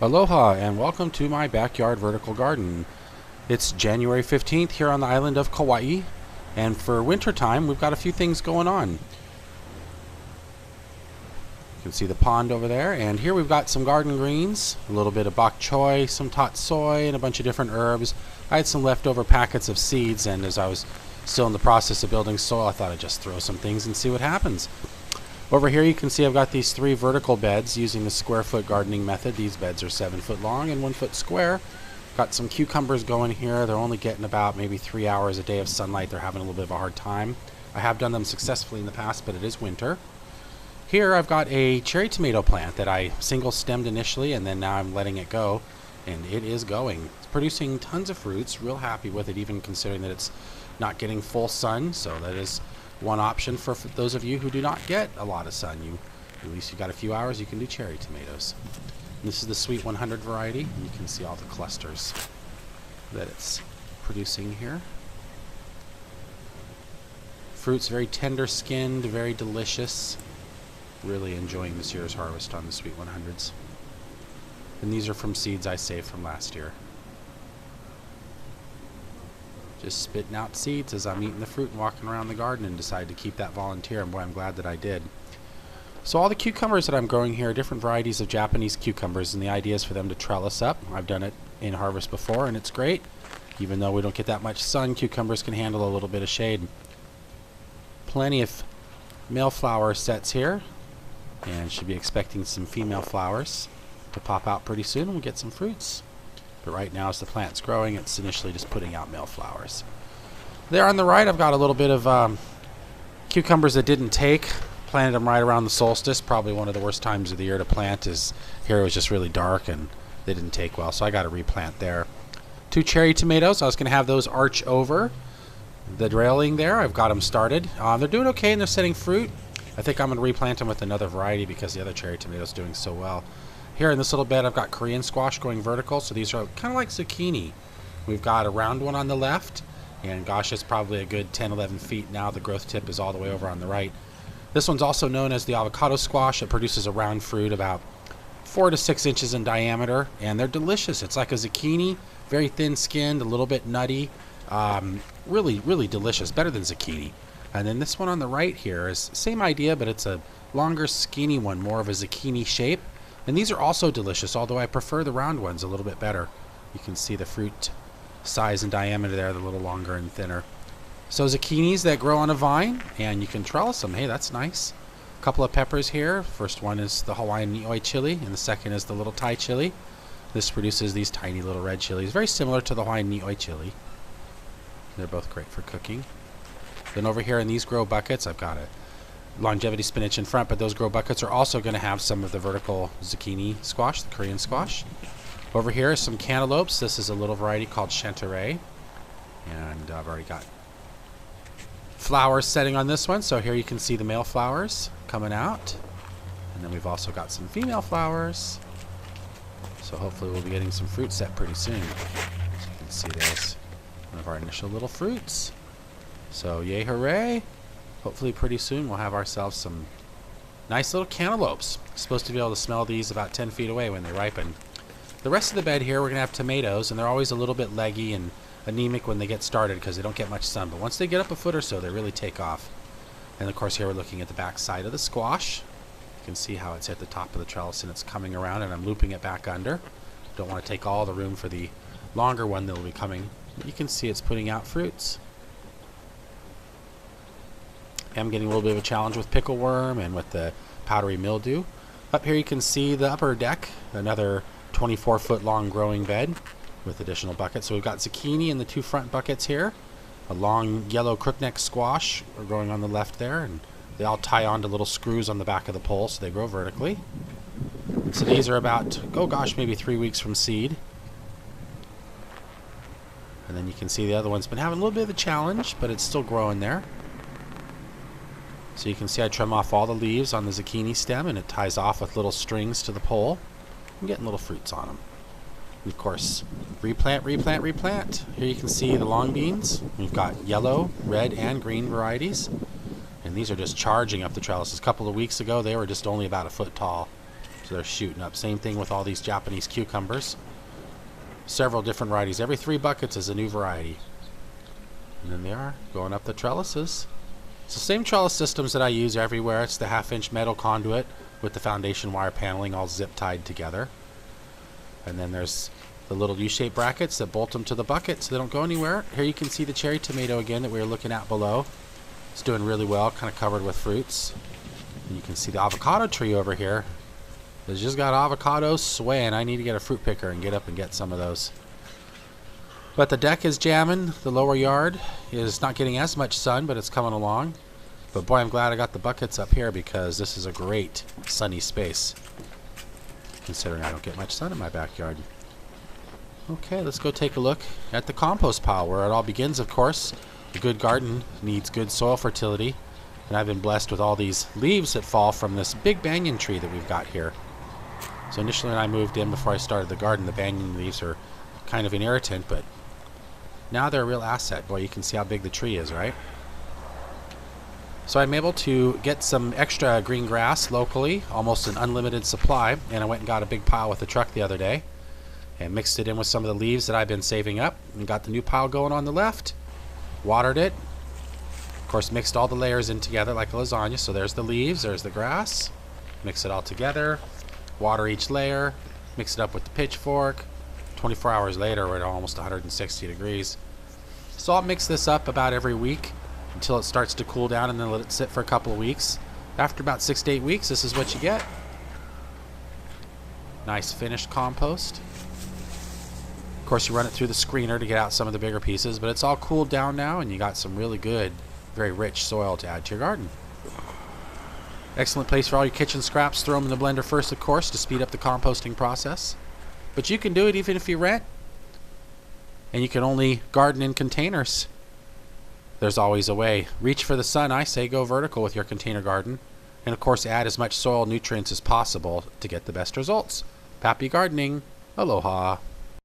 Aloha and welcome to my backyard vertical garden. It's January 15th here on the island of Kauai, and for winter time we've got a few things going on. You can see the pond over there, and here we've got some garden greens, a little bit of bok choy, some tatsoi, and a bunch of different herbs. I had some leftover packets of seeds, and as I was still in the process of building soil, I thought I'd just throw some things and see what happens. Over here you can see I've got these 3 vertical beds using the square foot gardening method. These beds are 7 foot long and 1 foot square. Got some cucumbers going here. They're only getting about maybe 3 hours a day of sunlight. They're having a little bit of a hard time. I have done them successfully in the past, but it is winter. Here I've got a cherry tomato plant that I single stemmed initially, and then now I'm letting it go, and it is going. It's producing tons of fruits. Real happy with it, even considering that it's not getting full sun, so that is one option for those of you who do not get a lot of sun. At least you got a few hours, you can do cherry tomatoes. And this is the Sweet 100 variety, and you can see all the clusters that it's producing here. Fruit's very tender skinned, very delicious. Really enjoying this year's harvest on the Sweet 100s. And these are from seeds I saved from last year. Just spitting out seeds as I'm eating the fruit and walking around the garden, and decided to keep that volunteer, and boy, I'm glad that I did. So all the cucumbers that I'm growing here are different varieties of Japanese cucumbers, and the idea is for them to trellis up. I've done it in harvest before, and it's great. Even though we don't get that much sun, cucumbers can handle a little bit of shade. Plenty of male flower sets here, and should be expecting some female flowers to pop out pretty soon, and we'll get some fruits. But right now, as the plant's growing, it's initially just putting out male flowers. There on the right, I've got a little bit of cucumbers that didn't take. Planted them right around the solstice. Probably one of the worst times of the year to plant. Is here it was just really dark and they didn't take well, so I got to replant there. 2 cherry tomatoes. I was going to have those arch over the railing there. I've got them started. They're doing okay and they're setting fruit. I think I'm going to replant them with another variety because the other cherry tomato is doing so well. Here in this little bed I've got Korean squash going vertical, so these are kind of like zucchini. We've got a round one on the left, and gosh, it's probably a good 10-11 feet now. The growth tip is all the way over on the right. This one's also known as the avocado squash. It produces a round fruit about 4 to 6 inches in diameter, and they're delicious. It's like a zucchini, very thin-skinned, a little bit nutty. Really, really delicious, better than zucchini. And then this one on the right here is same idea, but it's a longer, skinny one, more of a zucchini shape. And these are also delicious, although I prefer the round ones a little bit better. You can see the fruit size and diameter there, they're a little longer and thinner. So zucchinis that grow on a vine, and you can trellis them. Hey, that's nice. A couple of peppers here. First one is the Hawaiian Nioi chili, and the second is the little Thai chili. This produces these tiny little red chilies, very similar to the Hawaiian Nioi chili. They're both great for cooking. Then over here in these grow buckets, I've got a longevity spinach in front, but those grow buckets are also going to have some of the vertical zucchini squash, the Korean squash. Over here is some cantaloupes. This is a little variety called Chanterelle, and I've already got flowers setting on this one, so here you can see the male flowers coming out, and then we've also got some female flowers, so hopefully we'll be getting some fruit set pretty soon. So you can see there's one of our initial little fruits. So yay hooray! Hopefully pretty soon we'll have ourselves some nice little cantaloupes. Supposed to be able to smell these about 10 feet away when they ripen. The rest of the bed here we're going to have tomatoes, and they're always a little bit leggy and anemic when they get started because they don't get much sun. But once they get up a foot or so, they really take off. And of course here we're looking at the back side of the squash. You can see how it's at the top of the trellis and it's coming around, and I'm looping it back under. Don't want to take all the room for the longer one that will be coming. But you can see it's putting out fruits. I'm getting a little bit of a challenge with pickle worm and with the powdery mildew. Up here you can see the upper deck, another 24-foot long growing bed with additional buckets. So we've got zucchini in the 2 front buckets here, a long yellow crookneck squash are growing on the left there, and they all tie onto little screws on the back of the pole so they grow vertically. And so these are about, oh gosh, maybe 3 weeks from seed. And then you can see the other one's been having a little bit of a challenge, but it's still growing there. So you can see I trim off all the leaves on the zucchini stem, and it ties off with little strings to the pole. I'm getting little fruits on them. And of course, replant, replant, replant. Here you can see the long beans. We've got yellow, red, and green varieties. And these are just charging up the trellises. A couple of weeks ago, they were just only about a foot tall. So So they're shooting up. Same thing with all these Japanese cucumbers. Several different varieties. Every 3 buckets is a new variety. And then they are going up the trellises. It's the same trellis systems that I use everywhere. It's the 1/2-inch metal conduit with the foundation wire paneling all zip tied together. And then there's the little U-shaped brackets that bolt them to the bucket so they don't go anywhere. Here you can see the cherry tomato again that we were looking at below. It's doing really well, kind of covered with fruits. And you can see the avocado tree over here. It's just got avocados swaying. I need to get a fruit picker and get up and get some of those. But the deck is jamming. The lower yard is not getting as much sun, but it's coming along. But boy, I'm glad I got the buckets up here because this is a great sunny space, considering I don't get much sun in my backyard. Okay, let's go take a look at the compost pile, where it all begins, of course. A good garden needs good soil fertility, and I've been blessed with all these leaves that fall from this big banyan tree that we've got here. So initially when I moved in, before I started the garden, the banyan leaves are kind of an irritant, but now they're a real asset. Boy, you can see how big the tree is, right? So I'm able to get some extra green grass locally, almost an unlimited supply, and I went and got a big pile with the truck the other day and mixed it in with some of the leaves that I've been saving up and got the new pile going on the left. Watered it. Of course, mixed all the layers in together like a lasagna. So there's the leaves, there's the grass. Mix it all together. Water each layer. Mix it up with the pitchfork. 24 hours later, we're at almost 160 degrees. So I'll mix this up about every week until it starts to cool down and then let it sit for a couple of weeks. After about 6 to 8 weeks, this is what you get. Nice finished compost. Of course, you run it through the screener to get out some of the bigger pieces, but it's all cooled down now and you got some really good, very rich soil to add to your garden. Excellent place for all your kitchen scraps. Throw them in the blender first, of course, to speed up the composting process. But you can do it even if you rent. And you can only garden in containers. There's always a way. Reach for the sun, I say. Go vertical with your container garden. And of course, add as much soil nutrients as possible to get the best results. Happy gardening. Aloha.